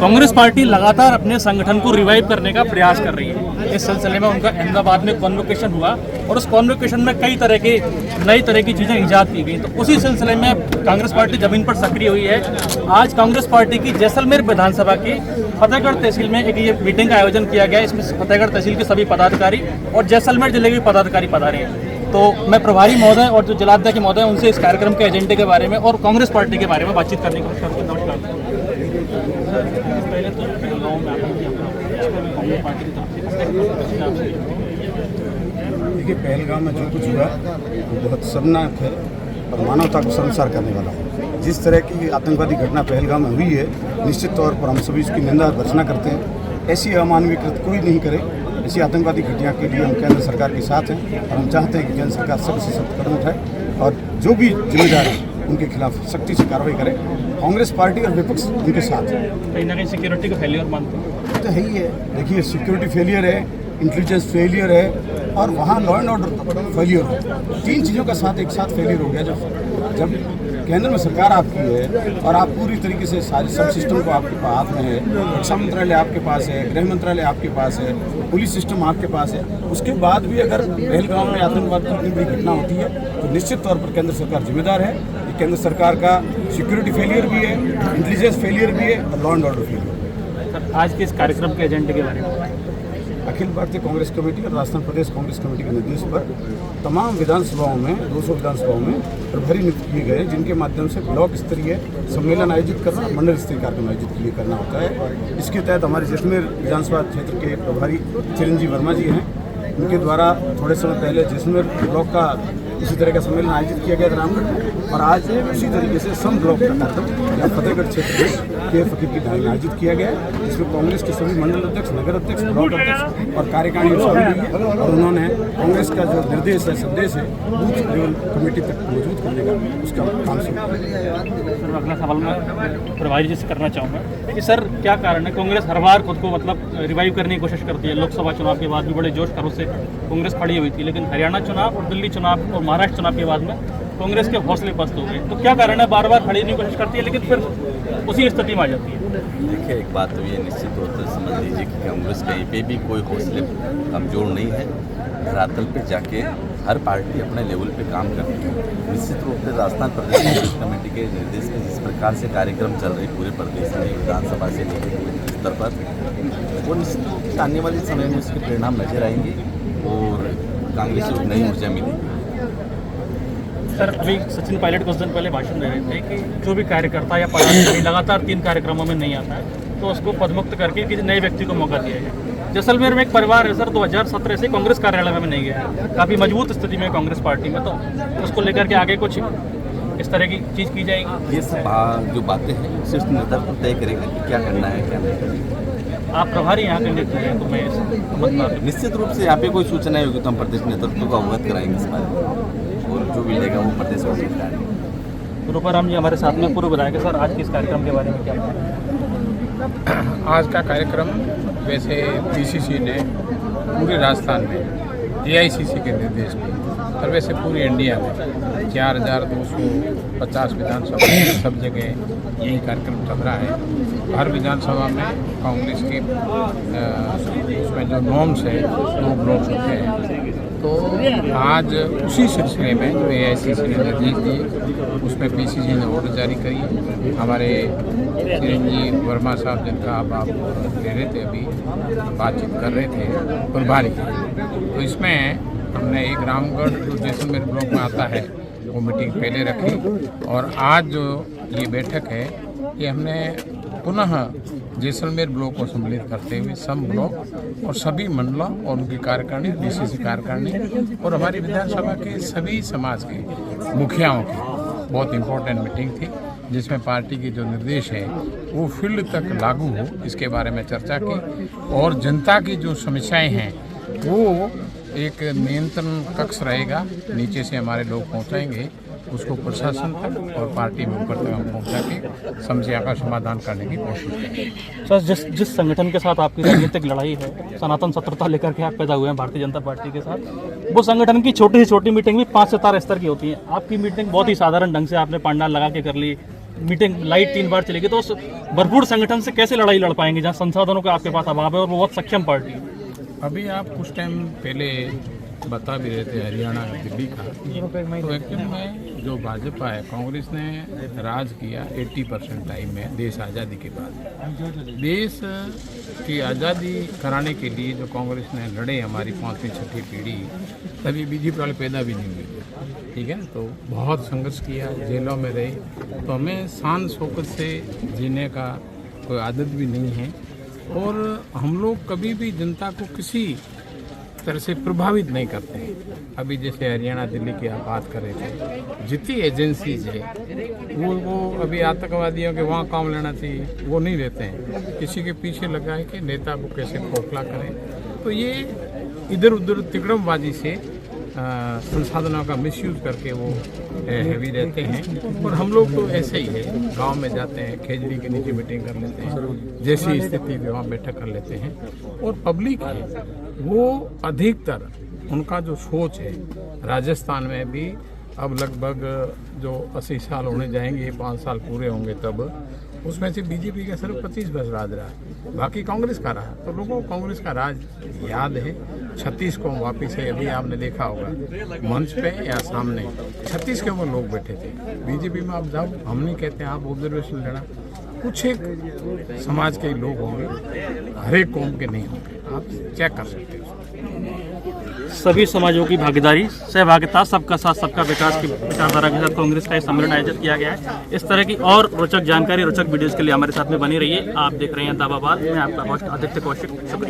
Congress party लगातार अपने संगठन को रिवाइव करने का प्रयास कर रही है। इस सिलसिले में उनका अहमदाबाद में कॉन्वोकेशन हुआ और उस कॉन्वोकेशन में कई नई तरह की चीज़ें ईजाद की गई। तो उसी सिलसिले में कांग्रेस पार्टी जमीन पर सक्रिय हुई है। आज कांग्रेस पार्टी की जैसलमेर विधानसभा की फतेहगढ़ तहसील में एक ये मीटिंग का आयोजन किया गया। इसमें फतेहगढ़ तहसील के सभी पदाधिकारी और जैसलमेर जिले के पदाधिकारी पधारे हैं। तो मैं प्रभारी महोदय और जो जिलाध्यक्ष महोदय उनसे इस कार्यक्रम के एजेंडे के बारे में और कांग्रेस पार्टी के बारे में बातचीत करने की कोशिश करते हैं। पहले तो पहलगांव में कांग्रेस पार्टी की तरफ से देखिए, पहलगाम में जो कुछ हुआ वो बहुत शर्मनाक है और मानवता को शर्मसार करने वाला है। जिस तरह की आतंकवादी घटना पहलगाम में हुई है, निश्चित तौर पर हम सभी इसकी निंदा भर्त्सना करते हैं। ऐसी अमानवीय कृत्य कोई नहीं करे। ऐसी आतंकवादी घटना के लिए हम केंद्र सरकार के साथ हैं और हम चाहते हैं कि केंद्र सरकार सख्त से सख्त कदम उठाए और जो भी जिम्मेदार है उनके खिलाफ सख्ती से कार्रवाई करे। कांग्रेस पार्टी और विपक्ष उनके साथ है। कहीं ना कहीं सिक्योरिटी का फेलियर मानते हैं तो है ही है। देखिए, सिक्योरिटी फेलियर है, इंटेलिजेंस फेलियर है और वहाँ लॉ एंड ऑर्डर फेलियर है। तीन चीज़ों का साथ एक साथ फेलियर हो गया। जब केंद्र में सरकार आपकी है और आप पूरी तरीके से सारे सब सिस्टम को आपके हाथ में है, रक्षा मंत्रालय आपके पास है, गृह मंत्रालय आपके पास है, पुलिस सिस्टम आपके पास है, उसके बाद भी अगर पहलगाम में आतंकवाद की इतनी बड़ी घटना होती है तो निश्चित तौर पर केंद्र सरकार जिम्मेदार है। ये केंद्र सरकार का सिक्योरिटी फेलियर भी है, इंटेलिजेंस फेलियर भी है और लॉ एंड ऑर्डर फेलियर है। आज के इस कार्यक्रम के एजेंडे के बारे में अखिल भारतीय कांग्रेस कमेटी और राजस्थान प्रदेश कांग्रेस कमेटी के निर्देश पर तमाम विधानसभाओं में 200 विधानसभाओं में प्रभारी नियुक्त किए गए, जिनके माध्यम से ब्लॉक स्तरीय सम्मेलन आयोजित करना, मंडल स्तरीय कार्यक्रम आयोजित करना होता है। इसके तहत हमारे जैसलमेर विधानसभा क्षेत्र के प्रभारी चिरंजीव वर्मा जी हैं। उनके द्वारा थोड़े समय पहले जैसलमेर ब्लॉक का इसी तरह का सम्मेलन आयोजित किया गया था रामगढ़ में और आज उसी तरीके से सम ब्लॉक का कार्यक्रम या फतेहगढ़ क्षेत्र में के फकीर की ढाई में आयोजित किया गया है, जिसमें कांग्रेस के सभी मंडल अध्यक्ष, नगर अध्यक्ष, ब्लॉक अध्यक्ष और कार्यकारिणी शामिल हुई है और उन्होंने कांग्रेस का जो निर्देश है, संदेश है, बूथ लेवल कमेटी तक मौजूद करने का उसका काम शुरू किया। सर, अगला सवाल मैं प्रभारी जी से करना चाहूँगा कि सर क्या कारण है कांग्रेस हर बार खुद को रिवाइव करने की कोशिश करती है। लोकसभा चुनाव के बाद भी बड़े जोश खरोश से कांग्रेस खड़ी हुई थी, लेकिन हरियाणा चुनाव और दिल्ली चुनाव और महाराष्ट्र चुनाव के बाद में कांग्रेस के हौसले पस्त हो गए। तो क्या कारण है बार बार खड़ी होने की कोशिश करती है लेकिन फिर उसी स्थिति में आ जाती है? देखिए, एक बात तो ये निश्चित तौर पर समझ लीजिए कि कांग्रेस कहीं पे भी कोई हौसले कमज़ोर नहीं है। धरातल पे जाके हर पार्टी अपने लेवल पे काम करती है। निश्चित रूप से राजस्थान प्रदेश कांग्रेस कमेटी के निर्देश में जिस प्रकार से कार्यक्रम चल रहे पूरे प्रदेश में विधानसभा से लेकर पूरे स्तर पर, वो निश्चित रूप से आने वाले समय में उसके परिणाम नजर आएंगे और कांग्रेस को नई ऊर्जा मिलेगी। सर, अभी सचिन पायलट कुछ दिन पहले भाषण दे रहे थे कि जो भी कार्यकर्ता या पदाधिकारी लगातार 3 कार्यक्रमों में नहीं आता है तो उसको पदमुक्त करके किसी नए व्यक्ति को मौका दिया जाए। जैसलमेर में एक परिवार है सर, 2017 से कांग्रेस कार्यालय में नहीं गया है, काफ़ी मजबूत स्थिति में कांग्रेस पार्टी में, तो उसको लेकर के आगे कुछ इस तरह की चीज़ की जाएगी? ये सब जो बातें हैं सिर्फ नेतृत्व तय करेगा कि क्या करना है क्या नहीं करना। आप प्रभारी यहाँ के नेतृत्व हैं तो मैं समझदार निश्चित रूप से यहाँ पे कोई सूचनाएं होगी तो हम प्रदेश नेतृत्व को अवगत कराएंगे इस बारे में और जो भी लेगा वो प्रदेश को तो रूपाराम जी हमारे साथ में पूर्व विधायक है। सर, आज के इस कार्यक्रम के बारे में क्या बताएं? आज का कार्यक्रम वैसे पीसीसी ने पूरे राजस्थान में एआईसीसी के निर्देश पर और वैसे पूरी इंडिया में 4250 विधानसभा सब जगह यही कार्यक्रम चल रहा है। हर विधानसभा में कांग्रेस के उसमें जो नॉर्म्स है 2 ब्लॉक्स होते हैं। तो आज उसी सिलसिले में जो एआईसीसी ने निर्देश दिए उसमें पीसीसी ने ऑर्डर जारी करी। हमारे चिरंजीव वर्मा साहब जिनका आप ले रहे थे, अभी बातचीत कर रहे थे प्रभारी, तो इसमें हमने एक रामगढ़ जो जैसलमेर ब्लॉक में आता है वो मीटिंग पहले रखी और आज जो ये बैठक है ये हमने पुनः जैसलमेर ब्लॉक को सम्मिलित करते हुए सम ब्लॉक और सभी मंडलों और उनकी कार्यकारिणी, डीसीसी कार्यकारिणी और हमारी विधानसभा के सभी समाज के मुखियाओं की बहुत इम्पोर्टेंट मीटिंग थी, जिसमें पार्टी के जो निर्देश है वो फील्ड तक लागू हो इसके बारे में चर्चा की और जनता की जो समस्याएं हैं वो एक नियंत्रण कक्ष रहेगा, नीचे से हमारे लोग पहुंचाएंगे उसको प्रशासन तक और पार्टी में ऊपर तक हम पहुँचा के समस्या का समाधान करने की कोशिश करेंगे। सर, जिस संगठन के साथ आपकी राजनीतिक लड़ाई है, सनातन सत्यता लेकर के आप पैदा हुए हैं भारतीय जनता पार्टी के साथ, वो संगठन की छोटी से छोटी मीटिंग भी 5 सितारा स्तर की होती है। आपकी मीटिंग बहुत ही साधारण ढंग से आपने पंडाल लगा के कर ली, मीटिंग लाइट 3 बार चलेगी, तो उस भरपूर संगठन से कैसे लड़ाई लड़ पाएंगे जहाँ संसाधनों का आपके पास अभाव है और वो बहुत सक्षम पार्टी है? अभी आप कुछ टाइम पहले बता भी रहे थे हरियाणा दिल्ली का, तो एक्चुअल में जो भाजपा है, कांग्रेस ने राज किया 80% टाइम में देश आज़ादी के बाद। देश की आज़ादी कराने के लिए जो कांग्रेस ने लड़े, हमारी 5वीं 6वीं पीढ़ी, तभी बीजेपी वाले पैदा भी नहीं हुए, ठीक है। तो बहुत संघर्ष किया, जेलों में रहे, तो हमें शान शौकत से जीने का कोई आदत भी नहीं है, और हम लोग कभी भी जनता को किसी तरह से प्रभावित नहीं करते हैं। अभी जैसे हरियाणा दिल्ली की आप बात कर रहे थे, जितनी एजेंसीज है वो अभी आतंकवादियों के वहाँ काम लेना चाहिए, वो नहीं लेते हैं, किसी के पीछे लगा है कि नेता को कैसे खोखला करें। तो ये इधर उधर तिकड़मबाजी से संसाधनों का मिसयूज करके वो हैवी रहते हैं। और हम लोग तो ऐसे ही है, गांव में जाते हैं, खेजड़ी के नीचे मीटिंग कर लेते हैं, जैसी स्थिति वहाँ बैठक कर लेते हैं। और पब्लिक है वो अधिकतर, उनका जो सोच है, राजस्थान में भी अब लगभग जो 80 साल होने जाएंगे, 5 साल पूरे होंगे तब, उसमें से बीजेपी का सिर्फ 25 वर्ष राज रहा, बाकी कांग्रेस का रहा। तो लोगों को कांग्रेस का राज याद है। 36 को वापिस है, अभी आपने देखा होगा मंच पे या सामने 36 के वो लोग बैठे थे। बीजेपी में आप जाओ, हम नहीं कहते आप ऑब्जर्वेशन लेना, कुछ एक समाज के लोग होंगे, हर एक कौम के नहीं होंगे, आप चेक कर सकते हो। सभी समाजों की भागीदारी, सहभागिता, सबका साथ सबका विकास की विचारधारा के साथ कांग्रेस का सम्मेलन आयोजित किया गया है। इस तरह की और रोचक जानकारी, रोचक वीडियोस के लिए हमारे साथ में बनी रहिए। आप देख रहे हैं दावाबाद, मैं आपका होस्ट आदित्य कौशिक, शुक्रिया।